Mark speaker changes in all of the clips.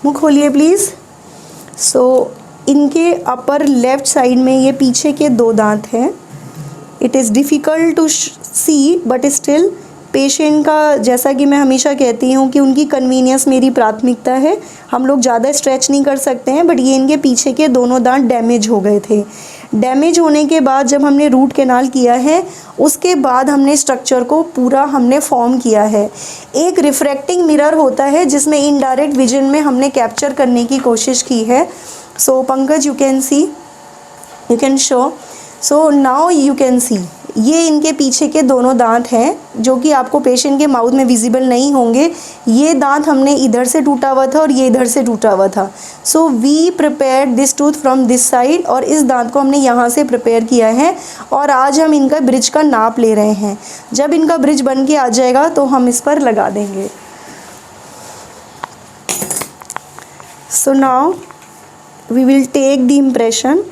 Speaker 1: मुँह खोलिए प्लीज़। सो इनके अपर लेफ्ट साइड में ये पीछे के 2 दांत हैं। It is difficult to see but still patient का, जैसा कि मैं हमेशा कहती हूँ कि उनकी कन्वीनियंस मेरी प्राथमिकता है। हम लोग ज़्यादा स्ट्रेच नहीं कर सकते हैं, बट ये इनके पीछे के दोनों दांत डैमेज हो गए थे। डैमेज होने के बाद जब हमने रूट कैनाल किया है, उसके बाद हमने स्ट्रक्चर को पूरा हमने फॉर्म किया है। एक रिफ्रैक्टिंग मिरर होता है जिसमें इनडायरेक्ट विजन में हमने कैप्चर करने की कोशिश की है। So Pankaj, you can see, you can show. So now you can see, ये इनके पीछे के दोनों दांत हैं जो कि आपको पेशेंट के माउथ में विजिबल नहीं होंगे। ये दांत हमने इधर से टूटा हुआ था और ये इधर से टूटा हुआ था। So we prepare this tooth from this side, और इस दांत को हमने यहाँ से प्रिपेयर किया है और आज हम इनका ब्रिज का नाप ले रहे हैं। जब इनका ब्रिज बन के आ जाएगा तो हम इस पर लगा देंगे। So now we will take the impression.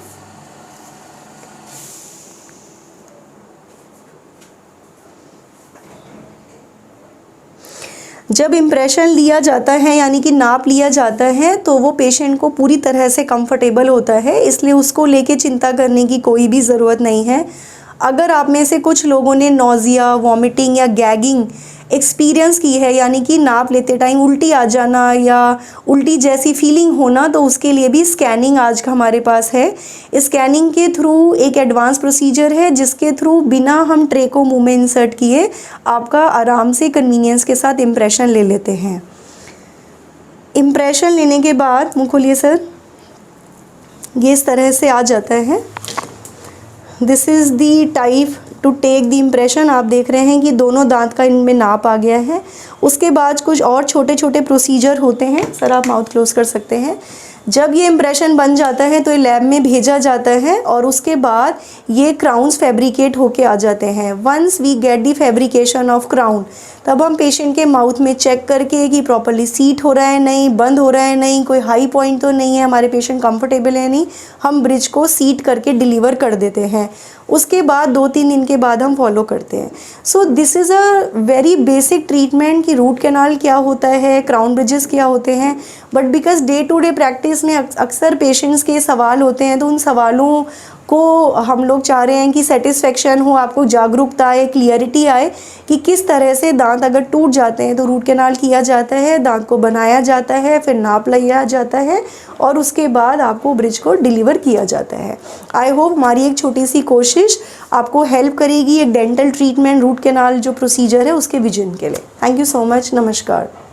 Speaker 1: जब इम्प्रेशन लिया जाता है यानी कि नाप लिया जाता है तो वो पेशेंट को पूरी तरह से कंफर्टेबल होता है, इसलिए उसको लेके चिंता करने की कोई भी ज़रूरत नहीं है। अगर आप में से कुछ लोगों ने नोज़िया, वॉमिटिंग या गैगिंग एक्सपीरियंस की है, यानी कि नाप लेते टाइम उल्टी आ जाना या उल्टी जैसी फीलिंग होना, तो उसके लिए भी स्कैनिंग आज हमारे पास है। स्कैनिंग के थ्रू एक एडवांस प्रोसीजर है जिसके थ्रू बिना हम ट्रे को मुंह में इंसर्ट किए आपका आराम से कन्वीनियंस के साथ इम्प्रेशन ले लेते हैं। इम्प्रेशन लेने के बाद मुँह खोलिए सर, ये इस तरह से आ जाता है। This is the type to take the impression. आप देख रहे हैं कि दोनों दांत का इनमें नाप आ गया है। उसके बाद कुछ और छोटे छोटे प्रोसीजर होते हैं। सर आप माउथ क्लोज कर सकते हैं। जब ये इम्प्रेशन बन जाता है तो ये लैब में भेजा जाता है और उसके बाद ये क्राउन्स फैब्रिकेट होके आ जाते हैं। Once we get the fabrication of crown, तब हम पेशेंट के माउथ में चेक करके कि प्रॉपर्ली सीट हो रहा है नहीं, बंद हो रहा है नहीं, कोई हाई पॉइंट तो नहीं है, हमारे पेशेंट कंफर्टेबल है नहीं, हम ब्रिज को सीट करके डिलीवर कर देते हैं। उसके बाद 2-3 दिन के बाद हम फॉलो करते हैं। So this is a very basic treatment कि रूट कैनाल क्या होता है, क्राउन ब्रिजेस क्या होते हैं। But because day to day practice में अक्सर पेशेंट्स के सवाल होते हैं, तो उन सवालों को हम लोग चाह रहे हैं कि सेटिस्फेक्शन हो, आपको जागरूकता आए, क्लियरिटी आए कि किस तरह से दांत अगर टूट जाते हैं तो रूट कैनाल किया जाता है, दांत को बनाया जाता है, फिर नाप लिया जाता है और उसके बाद आपको ब्रिज को डिलीवर किया जाता है। आई होप हमारी एक छोटी सी कोशिश आपको हेल्प करेगी एक डेंटल ट्रीटमेंट, रूट कैनाल जो प्रोसीजर है उसके विजन के लिए। Thank you so much. नमस्कार।